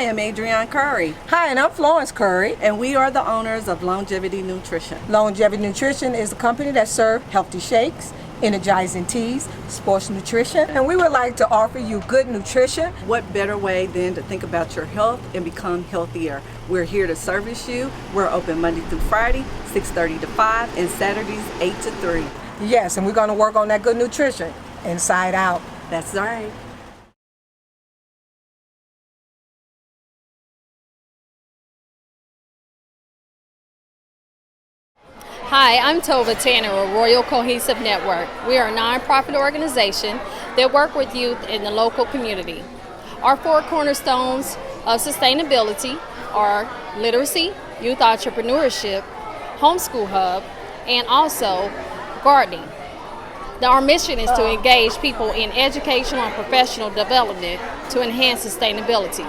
I'm Adrienne Curry. Hi, and I'm Florence Curry. And we are the owners of Longevity Nutrition. Longevity Nutrition is a company that serves healthy shakes, energizing teas, sports nutrition, and we would like to offer you good nutrition. What better way than to think about your health and become healthier? We're here to service you. We're open Monday through Friday, 6:30 to 5, and Saturdays, 8 to 3. Yes, and we're going to work on that good nutrition, inside out. That's right. Hi, I'm Tova Tanner of Royal Cohesive Network. We are a nonprofit organization that work with youth in the local community. Our 4 cornerstones of sustainability are literacy, youth entrepreneurship, homeschool hub, and also gardening. Our mission is to engage people in educational and professional development to enhance sustainability.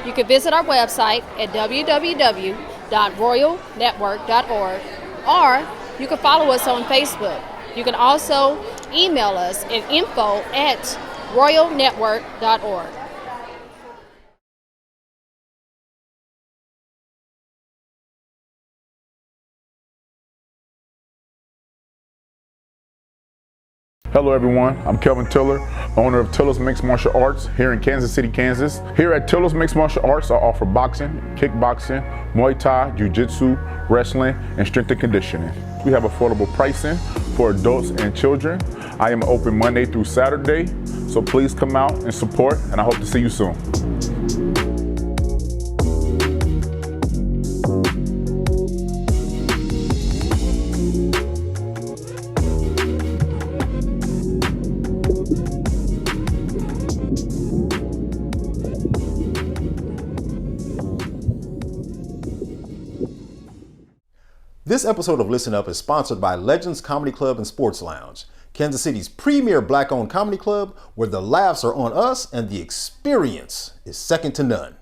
You can visit our website at www.royalnetwork.org, or you can follow us on Facebook. You can also email us at info@royalnetwork.org. Hello everyone, I'm Kelvin Tiller, owner of Tiller's Mixed Martial Arts here in Kansas City, Kansas. Here at Tiller's Mixed Martial Arts, I offer boxing, kickboxing, Muay Thai, Jiu-Jitsu, wrestling, and strength and conditioning. We have affordable pricing for adults and children. I am open Monday through Saturday, so please come out and support, and I hope to see you soon. This episode of Listen Up is sponsored by Legends Comedy Club and Sports Lounge, Kansas City's premier black-owned comedy club where the laughs are on us and the experience is second to none.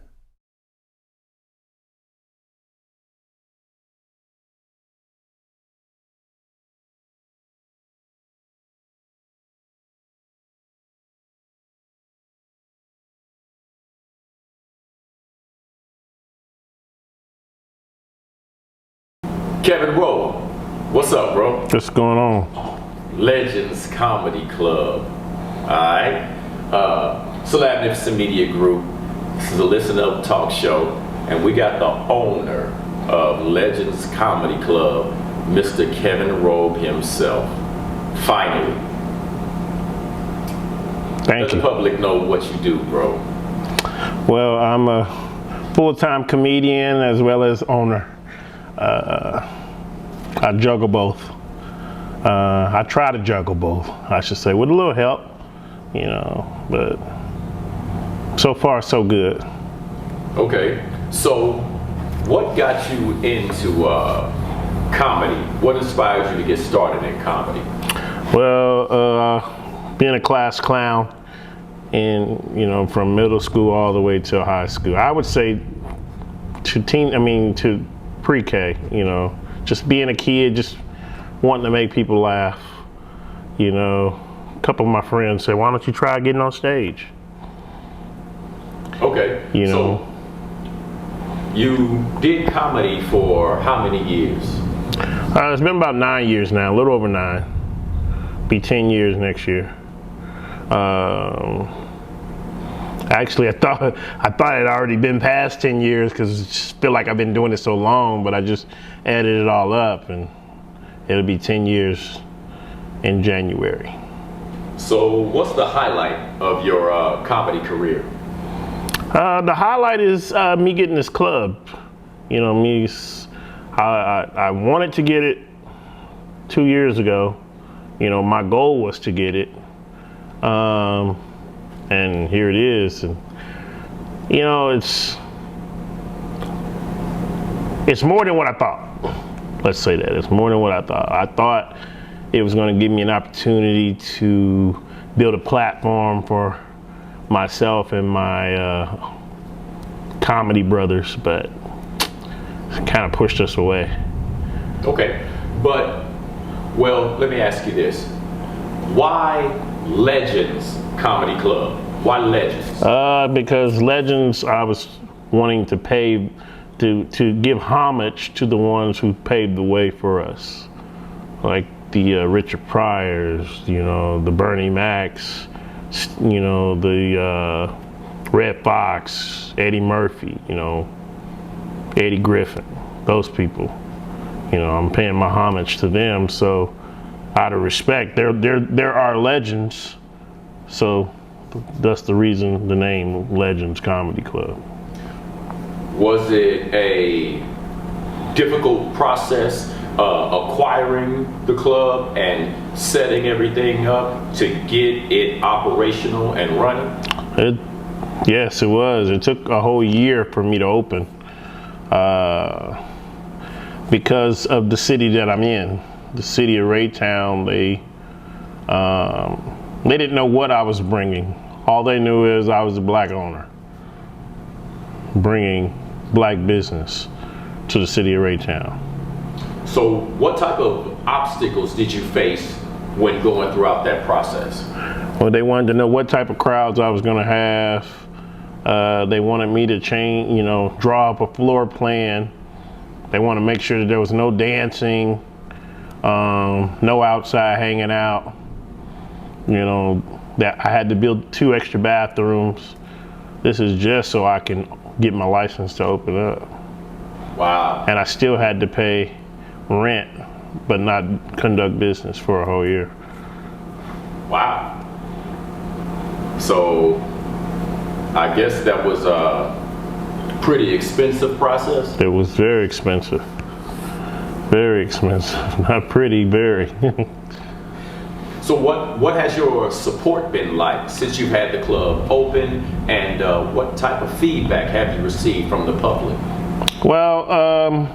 Kevin Robe, what's up, bro? What's going on? Legends Comedy Club. Alright. Labnificent Media Group. This is a Listen Up talk show, and we got the owner of Legends Comedy Club, Mr. Kevin Robe himself. Finally. Thank you. Let the public know what you do, bro. Well, I'm a full-time comedian as well as owner. I juggle both. I try to juggle both, I should say, with a little help, you know, but so far so good. Okay, so what got you into comedy? What inspired you to get started in comedy? Well, being a class clown and, you know, from middle school all the way to high school. I would say to pre-K, you know, just being a kid, just wanting to make people laugh. You know, a couple of my friends said, why don't you try getting on stage? Okay, you know. So you did comedy for how many years? It's been about 9 years now, a little over 9. Be 10 years next year. Actually, I thought it had already been past 10 years because I just feel like I've been doing it so long, but I just added it all up and it'll be 10 years in January. So what's the highlight of your comedy career? The highlight is me getting this club. You know, I wanted to get it 2 years ago. You know, my goal was to get it. And here it is. And, you know, it's more than what I thought. Let's say that. It's more than what I thought. I thought it was going to give me an opportunity to build a platform for myself and my comedy brothers, but it kind of pushed us away. Okay, but, well, let me ask you this. Why Legends Comedy Club? Why Legends? Because Legends, I was wanting to pave, to give homage to the ones who paved the way for us, like the Richard Pryors, you know, the Bernie Macs, you know, the Red Fox, Eddie Murphy, you know, Eddie Griffin, those people. You know, I'm paying my homage to them. So out of respect, they're our legends. So that's the reason the name Legends Comedy Club. Was it a difficult process acquiring the club and setting everything up to get it operational and running? Yes, it was. It took a whole year for me to open because of the city that I'm in. The city of Raytown, they didn't know what I was bringing. All they knew is I was a black owner bringing black business to the city of Raytown. So what type of obstacles did you face when going throughout that process? Well, they wanted to know what type of crowds I was going to have. They wanted me to change, you know, draw up a floor plan. They want to make sure that there was no dancing, no outside hanging out. You know, that I had to build 2 extra bathrooms. This is just so I can get my license to open up. Wow. And I still had to pay rent, but not conduct business for a whole year. Wow. So I guess that was a pretty expensive process. It was very expensive. Very expensive. Not pretty, very. So what has your support been like since you've had the club open, and what type of feedback have you received from the public? Well,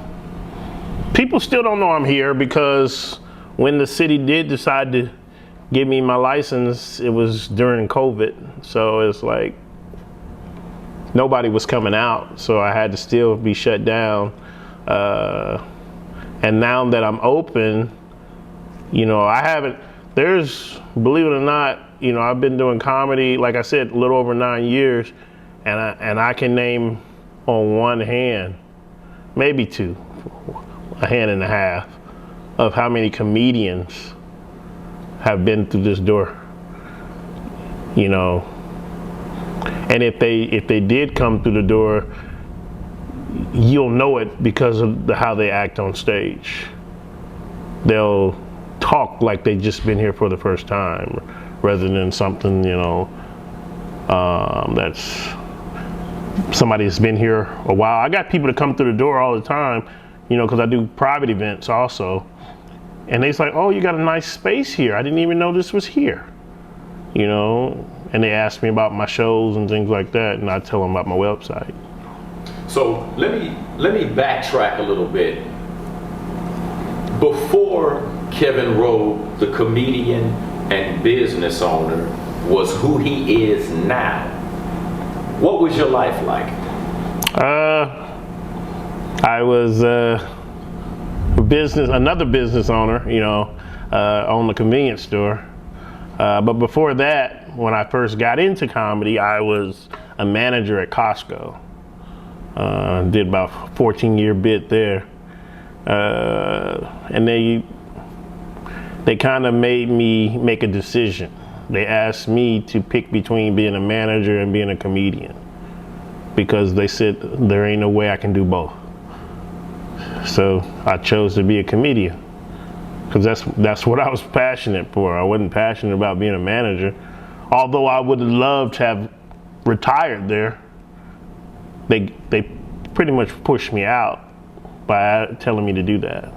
people still don't know I'm here because when the city did decide to give me my license, it was during COVID. So it's like nobody was coming out, so I had to still be shut down. And now that I'm open, you know, believe it or not, you know, I've been doing comedy, like I said, a little over 9 years, and I can name on one hand, maybe 2, a hand and a half, of how many comedians have been through this door, you know. And if they did come through the door, you'll know it because of how they act on stage. They'll talk like they've just been here for the first time, rather than something, you know, that's somebody that's been here a while. I got people that come through the door all the time, you know, because I do private events also. And they's like, oh, you got a nice space here. I didn't even know this was here, you know. And they ask me about my shows and things like that, and I tell them about my website. So let me backtrack a little bit. Before Kevin Robe, the comedian and business owner, was who he is now, what was your life like? I was another business owner, you know, owned a convenience store. But before that, when I first got into comedy, I was a manager at Costco. Did about a 14-year bit there. And they kind of made me make a decision. They asked me to pick between being a manager and being a comedian, because they said there ain't no way I can do both. So I chose to be a comedian, because that's what I was passionate for. I wasn't passionate about being a manager, although I would have loved to have retired there. They pretty much pushed me out by telling me to do that.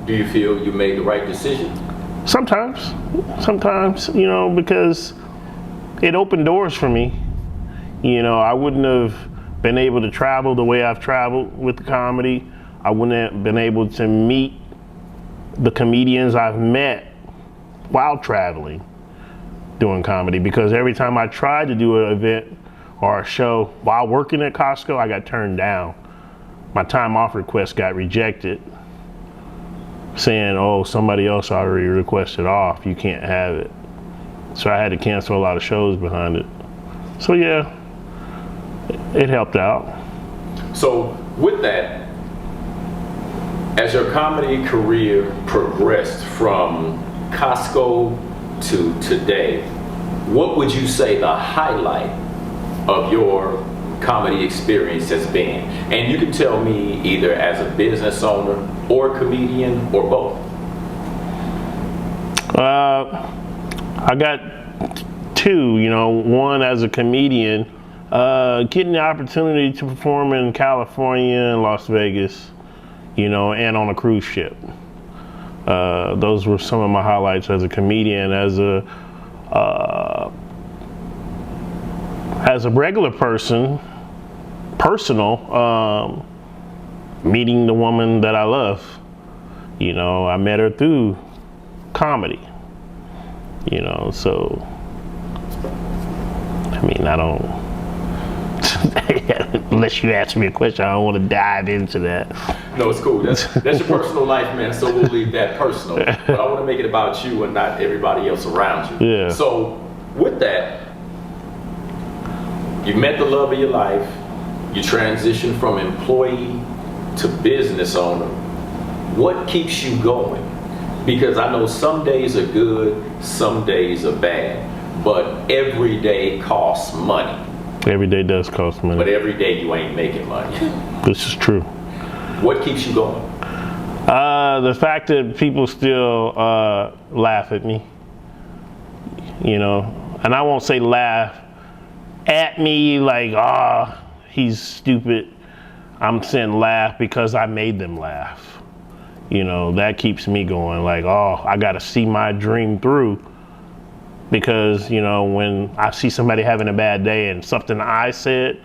Do you feel you made the right decision? Sometimes, you know, because it opened doors for me. You know, I wouldn't have been able to travel the way I've traveled with the comedy. I wouldn't have been able to meet the comedians I've met while traveling doing comedy, because every time I tried to do an event or a show while working at Costco, I got turned down. My time off request got rejected, saying, oh, somebody else already requested off, you can't have it. So I had to cancel a lot of shows behind it. So yeah, it helped out. So with that, as your comedy career progressed from Costco to today, what would you say the highlight of your comedy experience has been? And you can tell me either as a business owner or a comedian or both. I got two, one as a comedian, getting the opportunity to perform in California and Las Vegas, and on a cruise ship. Those were some of my highlights as a comedian. As a regular person, meeting the woman that I love. I met her through comedy. So I don't unless you ask me a question, I don't want to dive into that. No, it's cool. That's your personal life, man. So we'll leave that personal. But I want to make it about you and not everybody else around you. Yeah. So with that, you met the love of your life. You transitioned from employee to business owner. What keeps you going? Because I know some days are good, some days are bad, but every day costs money. Every day does cost money. But every day you ain't making money. This is true. What keeps you going? The fact that people still laugh at me, and I won't say laugh at me like, he's stupid. I'm saying laugh because I made them laugh. That keeps me going, like, I got to see my dream through. Because, when I see somebody having a bad day and something I said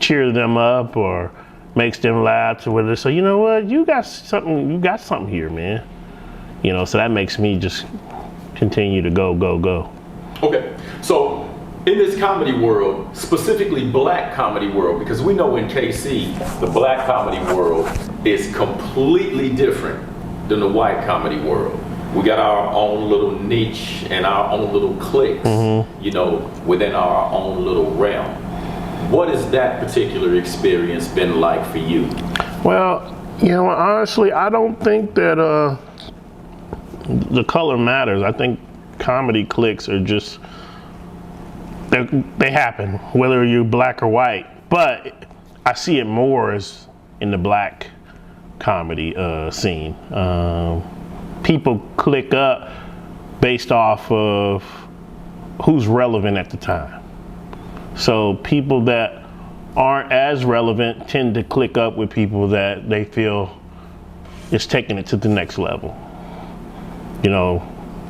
cheers them up or makes them laugh to where they say, you know what, you got something here, man. So that makes me just continue to go. Okay, so in this comedy world, specifically black comedy world, because we know in KC, the black comedy world is completely different than the white comedy world. We got our own little niche and our own little cliques, within our own little realm. What has that particular experience been like for you? Well, honestly, I don't think that the color matters. I think comedy cliques are just, they happen, whether you're black or white. But I see it more as in the black comedy scene. People click up based off of who's relevant at the time. So people that aren't as relevant tend to click up with people that they feel is taking it to the next level.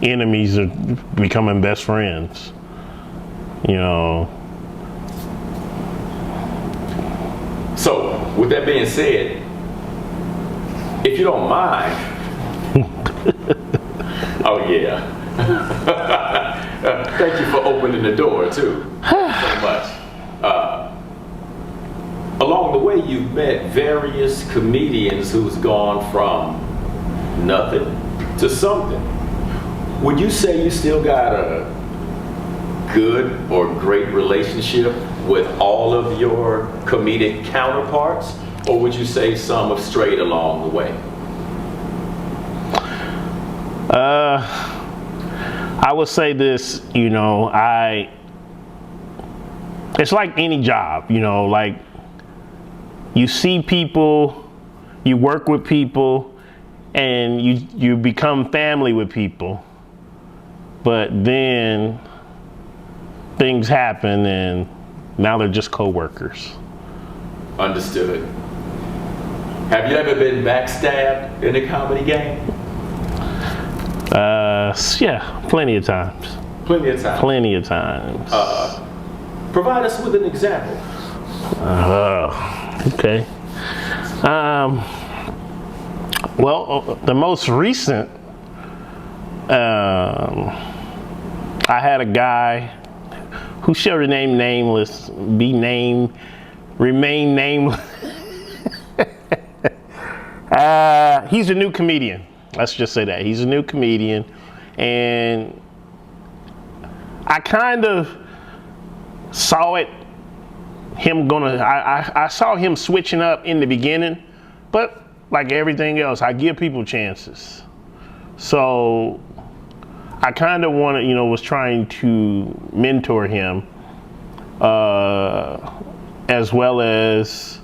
Enemies are becoming best friends. So with that being said, if you don't mind, oh yeah. Thank you for opening the door too, so much. Along the way, you've met various comedians who's gone from nothing to something. Would you say you still got a good or great relationship with all of your comedic counterparts, or would you say some have strayed along the way? I would say this, it's like any job, like you see people, you work with people, and you become family with people, but then things happen and now they're just co-workers. Understood. Have you ever been backstabbed in a comedy game? Yeah, plenty of times. Plenty of times. Plenty of times. Provide us with an example. Okay. Well, the most recent, I had a guy who shall remain nameless, remain nameless. He's a new comedian. Let's just say that. He's a new comedian. And I kind of saw it I saw him switching up in the beginning, but like everything else, I give people chances. So I kind of wanted, was trying to mentor him, as well as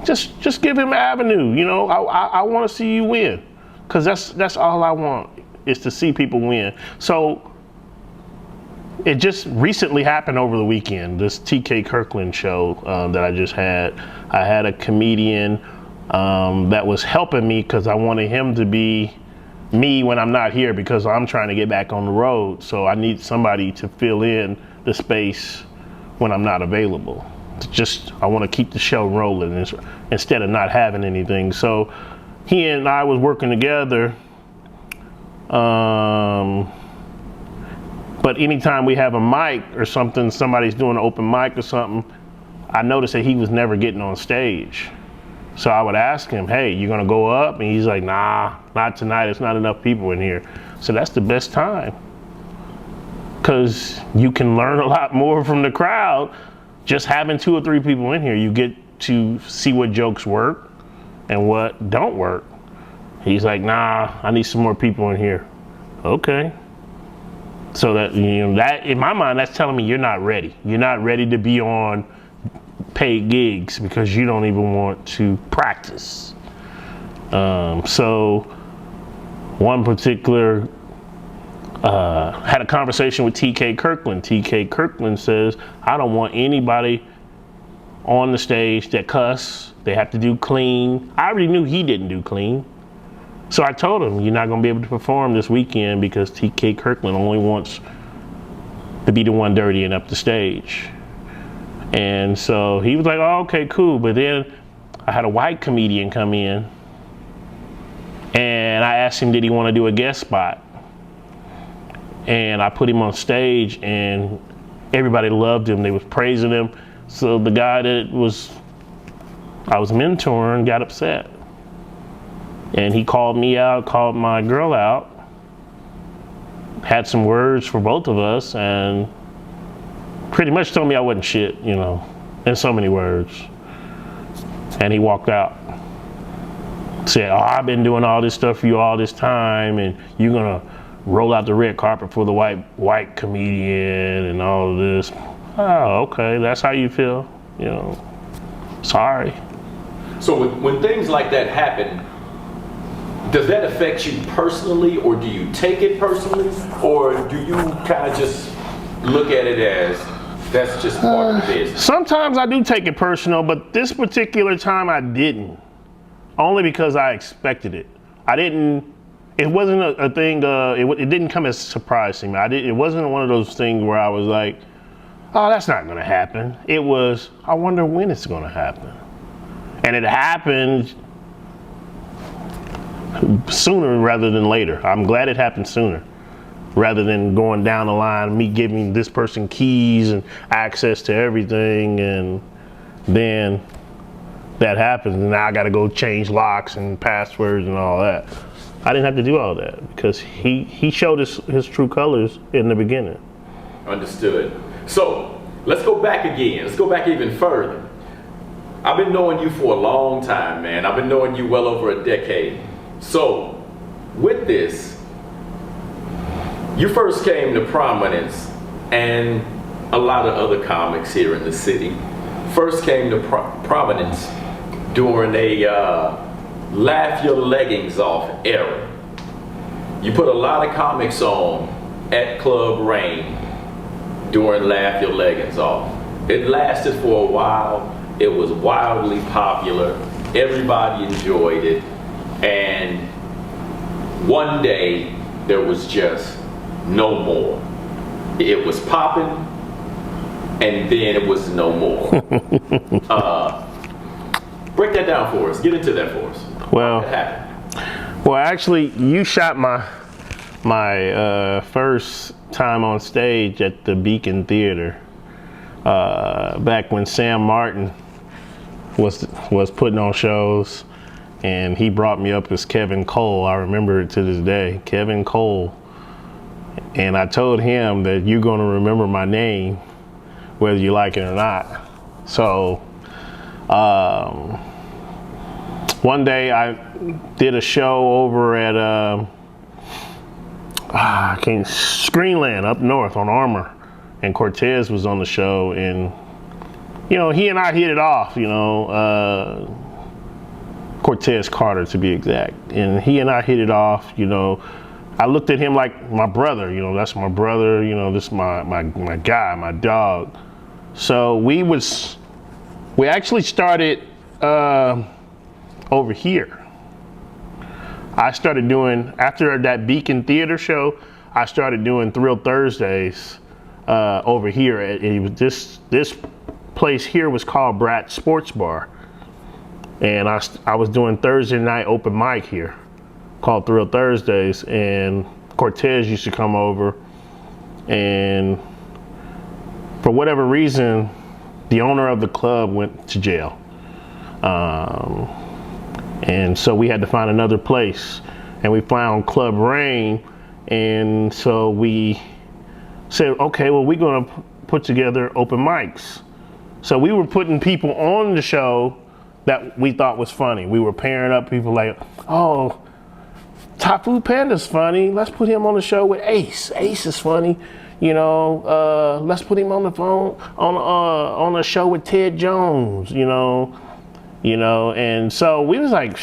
just give him an avenue. I want to see you win, because that's all I want, is to see people win. So it just recently happened over the weekend, this TK Kirkland show that I just had. I had a comedian that was helping me, because I wanted him to be me when I'm not here, because I'm trying to get back on the road. So I need somebody to fill in the space when I'm not available. I want to keep the show rolling instead of not having anything. So he and I was working together. But anytime we have a mic or something, somebody's doing an open mic or something, I noticed that he was never getting on stage. So I would ask him, hey, you gonna go up? And he's like, nah, not tonight, there's not enough people in here. So that's the best time, because you can learn a lot more from the crowd just having 2 or 3 people in here. You get to see what jokes work and what don't work. He's like, nah, I need some more people in here. Okay. So that, that in my mind, that's telling me you're not ready. You're not ready to be on paid gigs, because you don't even want to practice. So one particular, had a conversation with TK Kirkland. TK Kirkland says, I don't want anybody on the stage that cuss. They have to do clean. I already knew he didn't do clean. So I told him, you're not going to be able to perform this weekend, because TK Kirkland only wants to be the one dirtying up the stage. And so he was like, oh, okay, cool. But then I had a white comedian come in, and I asked him, did he want to do a guest spot? And I put him on stage, and everybody loved him. They was praising him. So the guy that I was mentoring got upset. And he called me out, called my girl out, had some words for both of us, and pretty much told me I wasn't shit, in so many words. And he walked out. Said, oh, I've been doing all this stuff for you all this time, and you're gonna roll out the red carpet for the white comedian and all of this. Oh, okay, that's how you feel, sorry. So when things like that happen, does that affect you personally, or do you take it personally, or do you kind of just look at it as that's just part of the business? Sometimes I do take it personal, but this particular time I didn't. Only because I expected it. It wasn't a thing, it didn't come as a surprise to me. It wasn't one of those things where I was like, oh, that's not gonna happen. It was, I wonder when it's gonna happen. And it happened sooner rather than later. I'm glad it happened sooner, rather than going down the line, me giving this person keys and access to everything, and then that happens, and now I gotta go change locks and passwords and all that. I didn't have to do all that, because he showed his true colors in the beginning. Understood. So let's go back again. Let's go back even further. I've been knowing you for a long time, man. I've been knowing you well over a decade. So with this, you first came to prominence, and a lot of other comics here in the city first came to prominence during a laugh your leggings off era. You put a lot of comics on at Club Rain during Laugh Your Leggings Off. It lasted for a while. It was wildly popular. Everybody enjoyed it. And one day there was just no more. It was popping, and then it was no more. Break that down for us. Get into that for us. Well, actually, you shot my first time on stage at the Beacon Theater back when Sam Martin was putting on shows, and he brought me up as Kevin Cole. I remember it to this day, Kevin Cole. And I told him that you're going to remember my name whether you like it or not. So one day I did a show over at Screenland up north on Armour, and Cortez was on the show, and he and I hit it off, Cortez Carter to be exact, and he and I hit it off. I looked at him like my brother, that's my brother, this is my guy, my dog. So we actually started over here. I started doing, after that Beacon Theater show, I started doing Thrill Thursdays over here. It was this place here was called Brat Sports Bar, and I was doing Thursday night open mic here called Thrill Thursdays, and Cortez used to come over, and for whatever reason, the owner of the club went to jail. And so we had to find another place, and we found Club Rain, and so we said, okay, well, we're gonna put together open mics. So we were putting people on the show that we thought was funny. We were pairing up people like, oh, Top Food Panda's funny, let's put him on the show with Ace. Ace is funny, let's put him on the phone on a show with Ted Jones, and so we was like,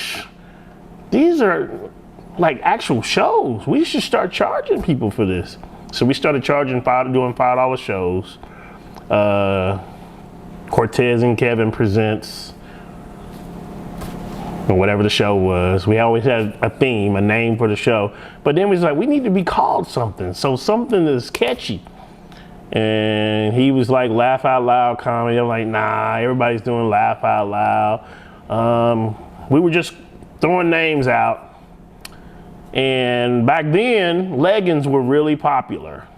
these are like actual shows. We should start charging people for this. So we started doing $5 shows. Cortez and Kevin presents, or whatever the show was. We always had a theme, a name for the show. But then we was like, we need to be called something. So something that's catchy. And he was like, laugh out loud comedy. I'm like, nah, everybody's doing laugh out loud. We were just throwing names out. And back then, leggings were really popular.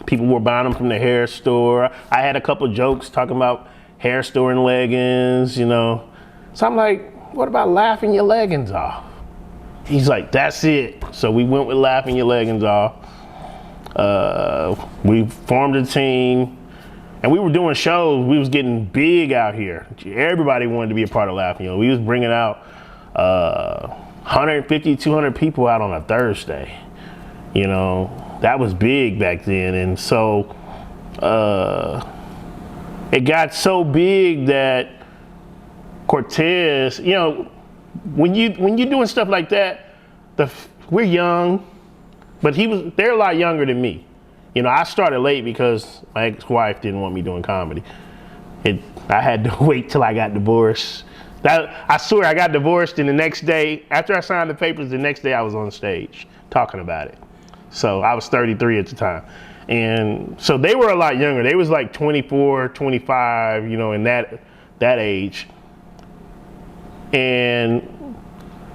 People were buying them from the hair store. I had a couple jokes talking about hair store and leggings, So I'm like, what about laughing your leggings off? He's like, that's it. So we went with laughing your leggings off. We formed a team, and we were doing shows. We was getting big out here. Everybody wanted to be a part of laughing. We was bringing out 150, 200 people out on a Thursday. That was big back then. And so it got so big that Cortez, when you're doing stuff like that, we're young, but they're a lot younger than me. I started late because my ex-wife didn't want me doing comedy. I had to wait till I got divorced. I swear I got divorced, and the next day, after I signed the papers, the next day I was on stage talking about it. So I was 33 at the time. And so they were a lot younger. They was like 24, 25, in that age. And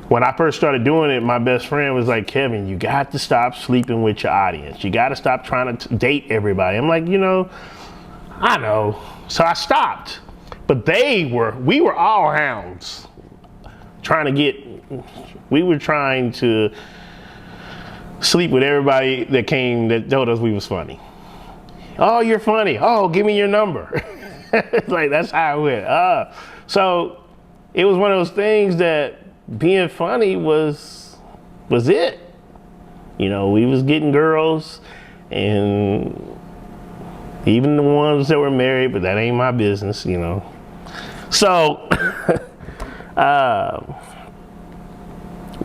when I first started doing it, my best friend was like, Kevin, you got to stop sleeping with your audience. You got to stop trying to date everybody. I'm like, I know. So I stopped. But we were all hounds. We were trying to sleep with everybody that told us we was funny. Oh, you're funny. Oh, give me your number. Like, that's how it went. So it was one of those things that being funny was it. We was getting girls, and even the ones that were married, but that ain't my business, So,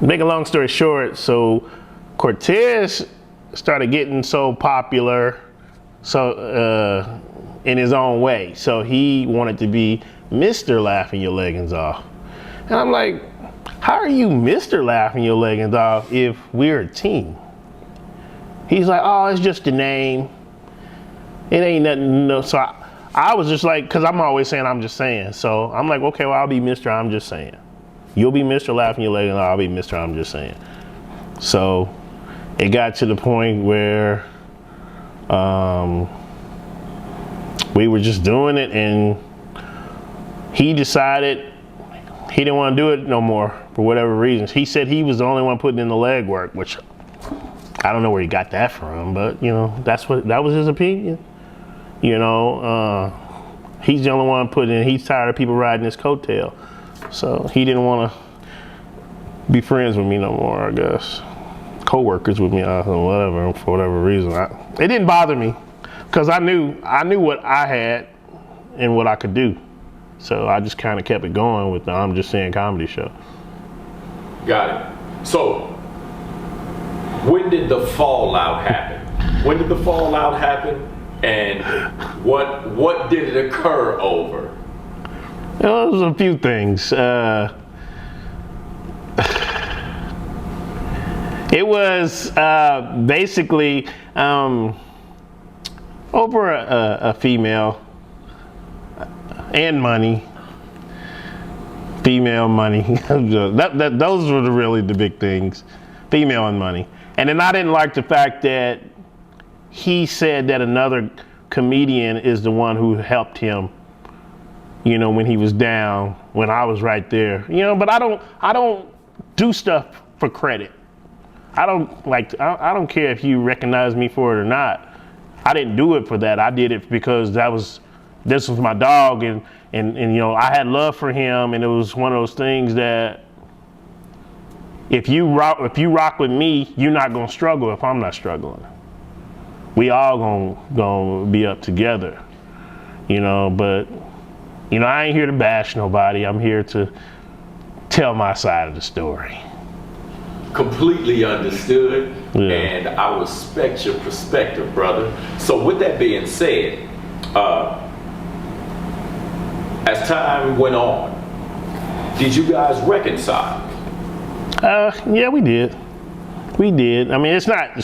make a long story short, so Cortez started getting so popular, in his own way. So he wanted to be Mr. Laughing Your Leggings Off. And I'm like, how are you Mr. Laughing Your Leggings Off if we're a team? He's like, oh, it's just a name. It ain't nothing. No. So I was just like, because I'm always saying I'm just saying. So I'm like, okay, well, I'll be Mr. I'm Just Saying. You'll be Mr. Laughing Your Leggings Off. I'll be Mr. I'm Just Saying. So it got to the point where we were just doing it, and he decided he didn't want to do it no more for whatever reasons. He said he was the only one putting in the leg work, which I don't know where he got that from, but that was his opinion. You know, he's the only one putting in. He's tired of people riding his coattail, so he didn't want to be friends with me no more. I guess co-workers with me, whatever, for whatever reason. It didn't bother me because I knew what I had and what I could do. So I just kind of kept it going with the I'm Just Saying comedy show. Got it. So, when did the fallout happen? When did the fallout happen, and what did it occur over? Well, there was a few things. It was basically over a female and money. Female money. Those were really the big things. Female and money. And then I didn't like the fact that he said that another comedian is the one who helped him, you know, when he was down, when I was right there. You know, but I don't do stuff for credit. I don't care if you recognize me for it or not. I didn't do it for that. I did it because this was my dog, and you know, I had love for him, and it was one of those things that if you rock with me, you're not gonna struggle if I'm not struggling. We all gonna be up together, you know. But you know, I ain't here to bash nobody. I'm here to tell my side of the story. Completely understood, Yeah. and I respect your perspective, brother. So with that being said, as time went on, did you guys reconcile? Yeah, we did. We did. I mean, it's not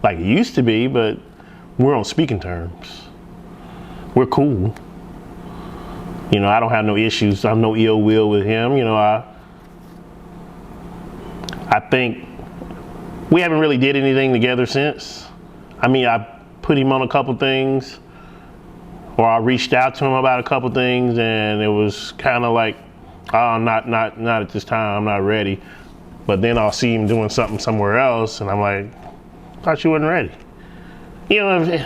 like it used to be, but we're on speaking terms. We're cool. You know, I don't have no issues. I have no ill will with him. You know, I think we haven't really did anything together since. I mean, I put him on a couple things, or I reached out to him about a couple things, and it was kind of like, oh, not at this time, I'm not ready. But then I'll see him doing something somewhere else, and I'm like, thought you wasn't ready. You know,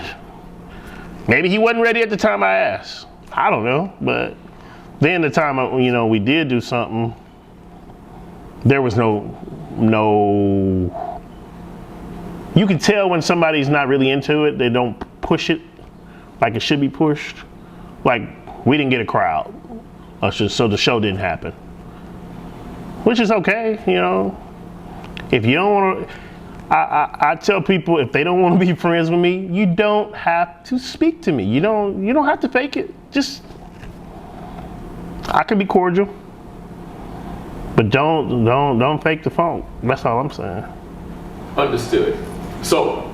maybe he wasn't ready at the time I asked. I don't know, but then the time, you know, we did do something, there was no, you can tell when somebody's not really into it. They don't push it like it should be pushed. Like, we didn't get a crowd, so the show didn't happen. Which is okay, you know. If you don't want to, I tell people, if they don't want to be friends with me, you don't have to speak to me. You don't have to fake it. Just, I can be cordial, but don't fake the funk. That's all I'm saying. Understood. So,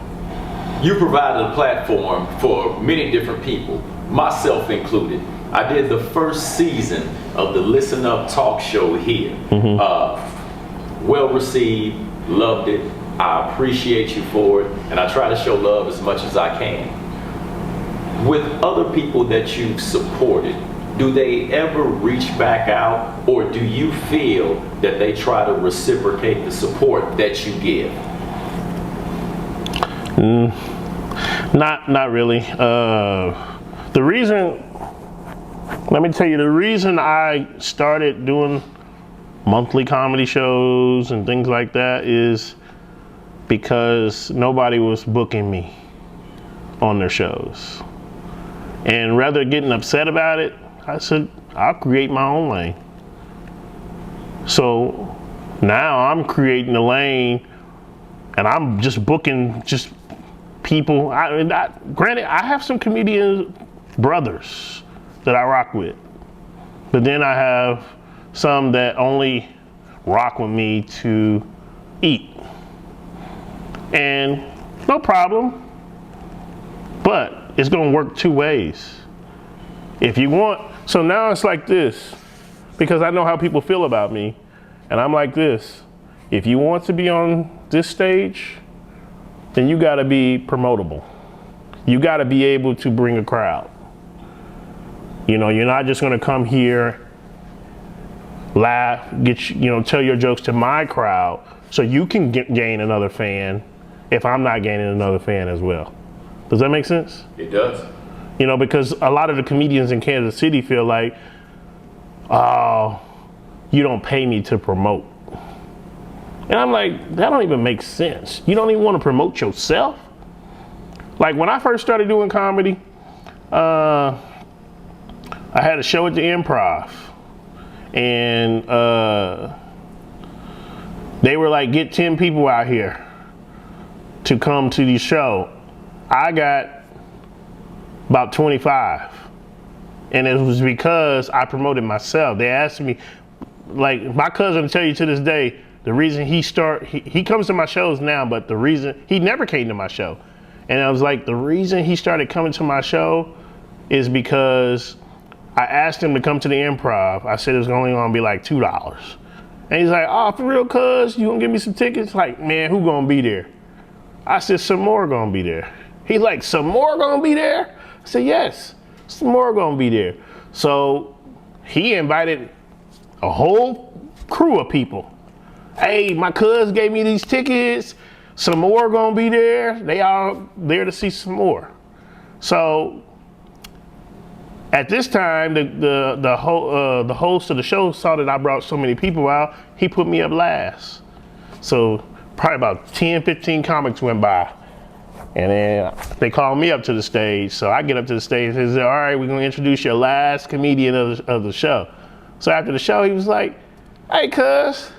you provided a platform for many different people, myself included. I did the first season of the Listen Up talk show here. Well received, loved it. I appreciate you for it, and I try to show love as much as I can. With other people that you've supported, do they ever reach back out, or do you feel that they try to reciprocate the support that you give? Not really. The reason, let me tell you, the reason I started doing monthly comedy shows and things like that is because nobody was booking me on their shows. And rather getting upset about it, I said, I'll create my own lane. So now I'm creating a lane, and I'm just booking just people. Granted, I have some comedian brothers that I rock with, but then I have some that only rock with me to eat. And no problem, but it's gonna work two ways. If you want, so now it's like this, because I know how people feel about me, and I'm like this. If you want to be on this stage, then you gotta be promotable. You gotta be able to bring a crowd. You know, you're not just gonna come here, laugh, tell your jokes to my crowd so you can gain another fan if I'm not gaining another fan as well. Does that make sense? It does. You know, because a lot of the comedians in Kansas City feel like, oh, you don't pay me to promote. And I'm like, that don't even make sense. You don't even want to promote yourself? Like when I first started doing comedy, I had a show at the Improv, and they were like, get 10 people out here to come to the show. I got about 25. And it was because I promoted myself. They asked me, like my cousin will tell you to this day, the reason he comes to my shows now, but the reason, he never came to my show. And I was like, the reason he started coming to my show is because I asked him to come to the Improv. I said it was only gonna be like $2. And he's like, oh, for real, cuz, you gonna give me some tickets? Like, man, who gonna be there? I said, some more gonna be there. He's like, some more gonna be there? I said, yes, some more gonna be there. So he invited a whole crew of people. Hey, my cuz gave me these tickets. Some more gonna be there. They all there to see some more. So at this time, the host of the show saw that I brought so many people out. He put me up last. So probably about 10, 15 comics went by. And then they called me up to the stage. So I get up to the stage and say, all right, we're gonna introduce your last comedian of the show. So after the show, he was like, hey, cuz,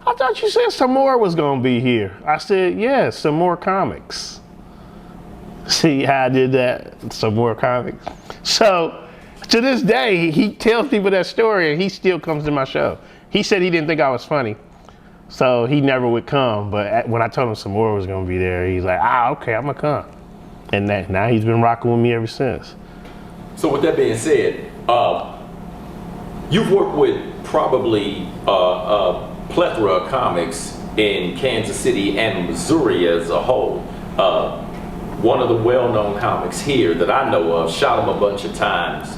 I thought you said some more was gonna be here. I said, yeah, some more comics. See how I did that? Some more comics. So to this day, he tells people that story and he still comes to my show. He said he didn't think I was funny, so he never would come. But when I told him some more was gonna be there, he's like, okay, I'm gonna come. And now he's been rocking with me ever since. So with that being said, you've worked with probably a plethora of comics in Kansas City and Missouri as a whole. One of the well-known comics here that I know of, shot him a bunch of times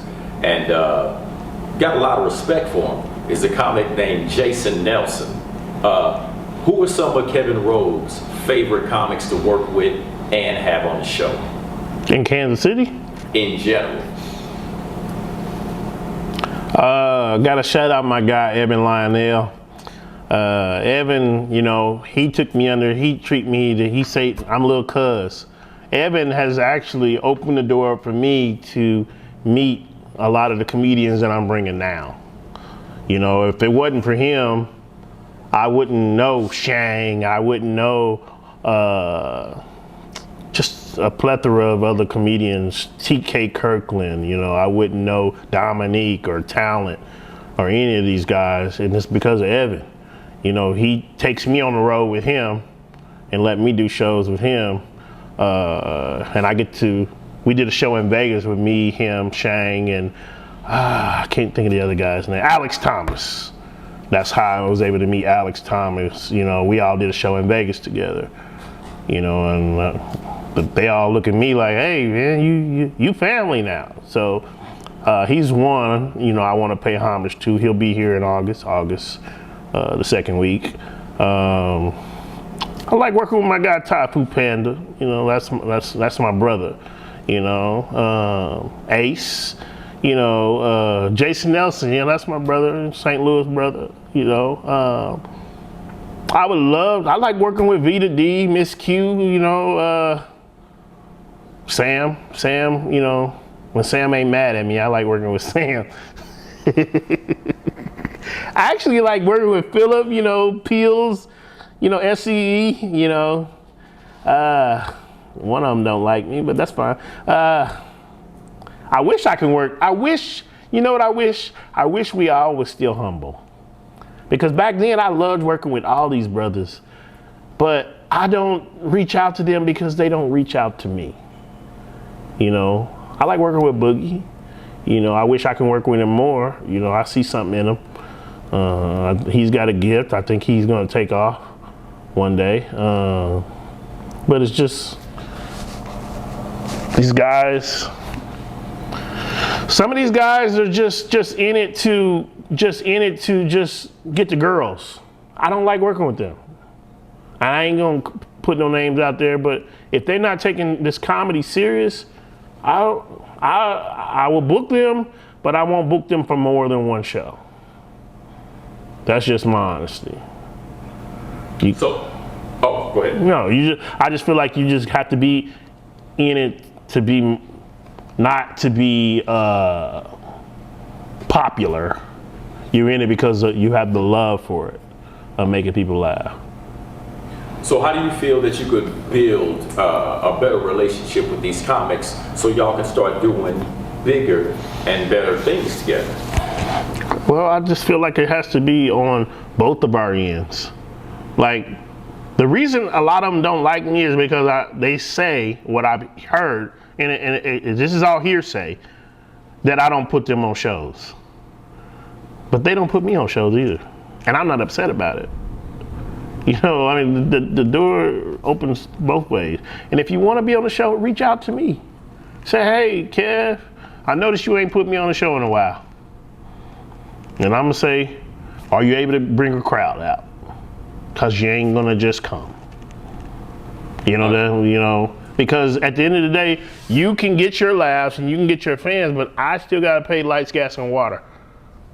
and got a lot of respect for him, is a comic named Jason Nelson. Who are some of Kevin Robe's favorite comics to work with and have on the show? In Kansas City? In general. Gotta shout out my guy, Evan Lionel. Evan, you know, he took me under, he treat me, he say, I'm little cuz. Evan has actually opened the door for me to meet a lot of the comedians that I'm bringing now. You know, if it wasn't for him, I wouldn't know Shang, I wouldn't know just a plethora of other comedians, TK Kirkland, you know, I wouldn't know Dominique or Talent or any of these guys, and it's because of Evan. You know, he takes me on the road with him and let me do shows with him. And we did a show in Vegas with me, him, Shang, and I can't think of the other guy's name, Alex Thomas. That's how I was able to meet Alex Thomas. You know, we all did a show in Vegas together, you know, and but they all look at me like, hey man, you family now. So he's one, you know, I want to pay homage to. He'll be here in August, the second week. I like working with my guy Tapu Panda. You know, that's my brother. You know, Ace. You know, Jason Nelson. You know, that's my brother, St. Louis brother. You know, I like working with Vita D, Miss Q. You know, Sam. You know, when Sam ain't mad at me, I like working with Sam. I actually like working with Philip. You know, Peels. You know, SCE, you know, one of them don't like me, but that's fine. I wish I can work. You know what I wish? I wish we all was still humble. Because back then I loved working with all these brothers, but I don't reach out to them because they don't reach out to me. You know, I like working with Boogie. You know, I wish I can work with him more. You know, I see something in him. He's got a gift. I think he's gonna take off one day, but it's just these guys. Some of these guys are just in it to get the girls. I don't like working with them. I ain't gonna put no names out there, but if they're not taking this comedy serious, I will book them, but I won't book them for more than one show. That's just my honesty. Go ahead. No, I just feel like you just have to be in it to be, not to be popular. You're in it because you have the love for it, of making people laugh. So how do you feel that you could build a better relationship with these comics so y'all can start doing bigger and better things together? Well, I just feel like it has to be on both of our ends. Like, the reason a lot of them don't like me is because they say what I've heard, and this is all hearsay, that I don't put them on shows. But they don't put me on shows either. And I'm not upset about it. You know, I mean, the door opens both ways. And if you want to be on the show, reach out to me. Say, hey, Kev, I noticed you ain't put me on the show in a while. And I'm going to say, are you able to bring a crowd out? Because you ain't going to just come. You know, because at the end of the day, you can get your laughs and you can get your fans, but I still got to pay lights, gas, and water.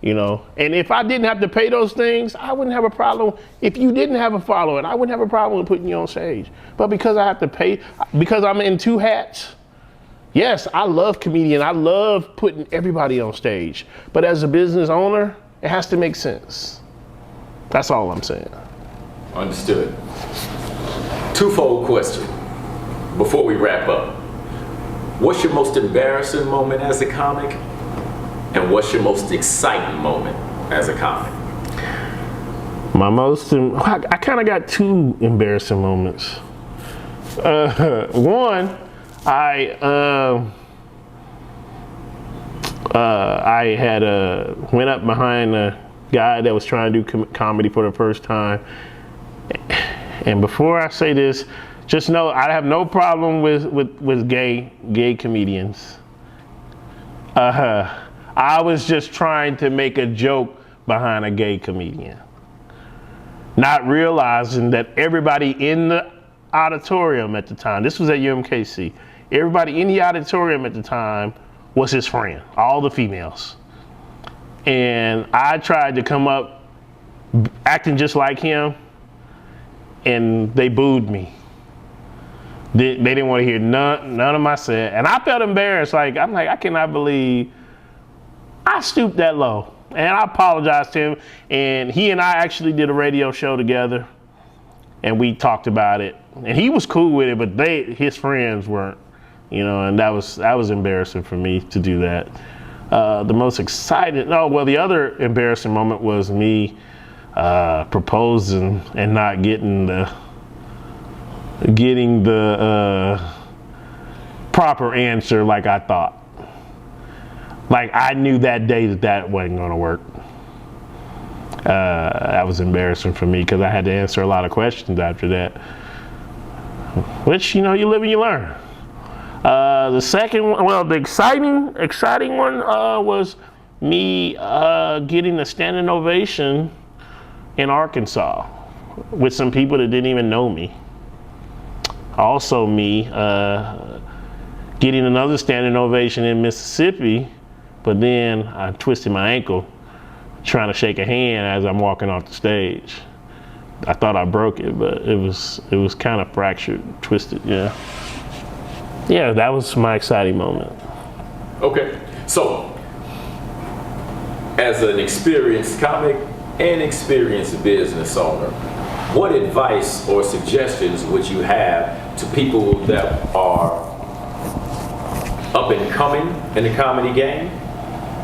You know, and if I didn't have to pay those things, I wouldn't have a problem. If you didn't have a following, I wouldn't have a problem with putting you on stage. But because I have to pay, because I'm in two hats, yes, I love comedian. I love putting everybody on stage. But as a business owner, it has to make sense. That's all I'm saying. Understood. Twofold question before we wrap up. What's your most embarrassing moment as a comic? And what's your most exciting moment as a comic? I kind of got two embarrassing moments. One, I had went up behind a guy that was trying to do comedy for the first time. And before I say this, just know I have no problem with gay comedians. I was just trying to make a joke behind a gay comedian, not realizing that everybody in the auditorium at the time, this was at UMKC, everybody in the auditorium at the time was his friend, all the females. And I tried to come up acting just like him, and they booed me. They didn't want to hear none of my set, and I felt embarrassed. I'm like, I cannot believe I stooped that low. And I apologized to him, and he and I actually did a radio show together, and we talked about it. And he was cool with it, but his friends weren't, you know, and that was embarrassing for me to do that. The most exciting, the other embarrassing moment was me proposing and not getting the proper answer like I thought. Like, I knew that day that wasn't going to work. That was embarrassing for me because I had to answer a lot of questions after that. Which, you know, you live and you learn. The second one, the exciting one was me getting a standing ovation in Arkansas with some people that didn't even know me. Also me getting another standing ovation in Mississippi, but then I twisted my ankle trying to shake a hand as I'm walking off the stage. I thought I broke it, but it was kind of fractured, twisted, yeah. Yeah, that was my exciting moment. Okay, so as an experienced comic and experienced business owner, what advice or suggestions would you have to people that are up and coming in the comedy game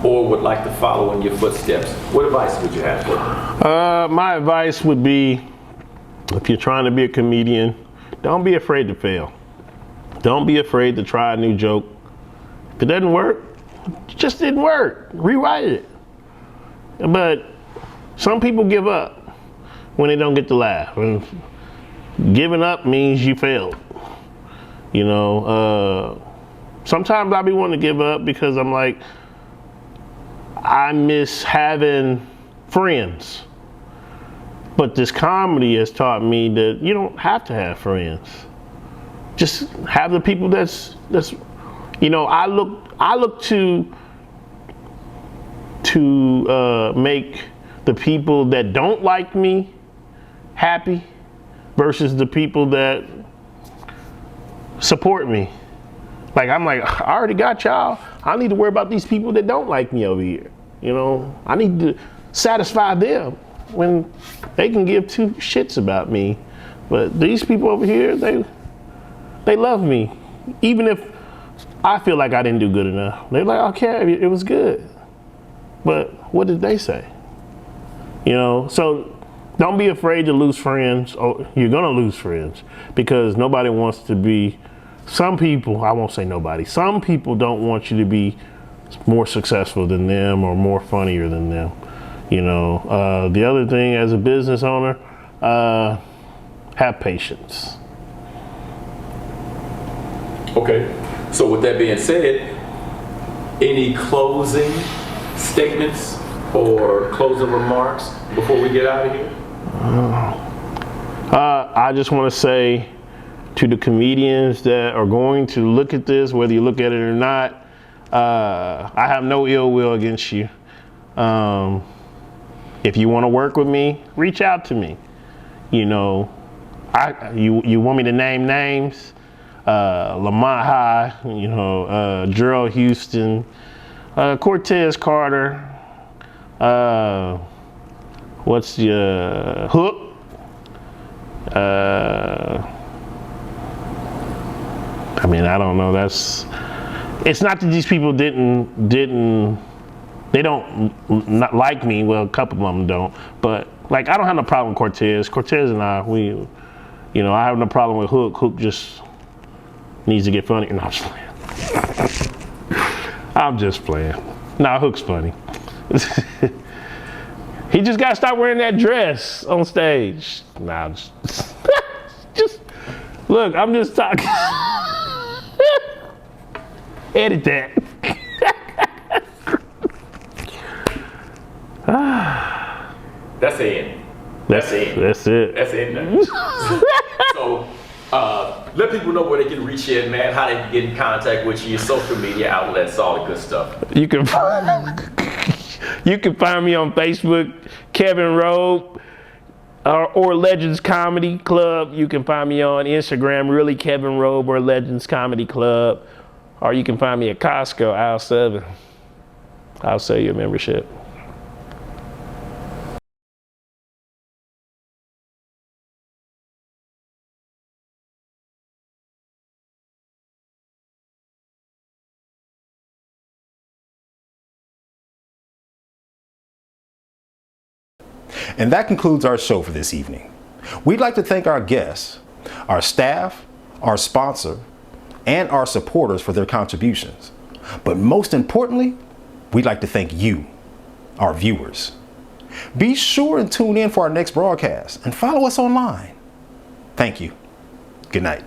or would like to follow in your footsteps? What advice would you have for them? My advice would be, if you're trying to be a comedian, don't be afraid to fail. Don't be afraid to try a new joke. If it doesn't work, it just didn't work. Rewrite it. But some people give up when they don't get to laugh. And giving up means you failed. You know, sometimes I be wanting to give up because I'm like, I miss having friends. But this comedy has taught me that you don't have to have friends. Just have the people that's You know, I look to make the people that don't like me happy versus the people that support me. Like, I'm like, I already got y'all. I don't need to worry about these people that don't like me over here. You know, I need to satisfy them when they can give two shits about me. But these people over here, they love me. Even if I feel like I didn't do good enough. They're like, okay, it was good. But what did they say? You know, so don't be afraid to lose friends. Or you're gonna lose friends because nobody wants to be, some people, I won't say nobody, some people don't want you to be more successful than them or more funnier than them. You know, the other thing as a business owner, have patience. Okay, so with that being said, any closing statements or closing remarks before we get out of here? I just want to say to the comedians that are going to look at this, whether you look at it or not, I have no ill will against you. If you want to work with me, reach out to me. You know, you want me to name names? Lamont High, you know, Gerald Houston, Cortez Carter, what's your Hook? I mean, I don't know. It's not that these people they don't not like me. Well, a couple of them don't, but like, I don't have no problem with Cortez. Cortez and I, you know, I have no problem with Hook. Hook just needs to get funny. No, I'm just playing. I'm just playing. Nah, Hook's funny. He just got to stop wearing that dress on stage. Nah, just look, I'm just talking. Edit that. That's it. That's it. That's it. That's it. So, let people know where they can reach you, man, how they can get in contact with you, your social media outlets, all the good stuff. You can find me on Facebook, Kevin Robe, or Legends Comedy Club. You can find me on Instagram, really Kevin Robe or Legends Comedy Club. Or you can find me at Costco, aisle 7. I'll sell you a membership. And that concludes our show for this evening. We'd like to thank our guests, our staff, our sponsor, and our supporters for their contributions. But most importantly, we'd like to thank you, our viewers. Be sure and tune in for our next broadcast and follow us online. Thank you. Good night.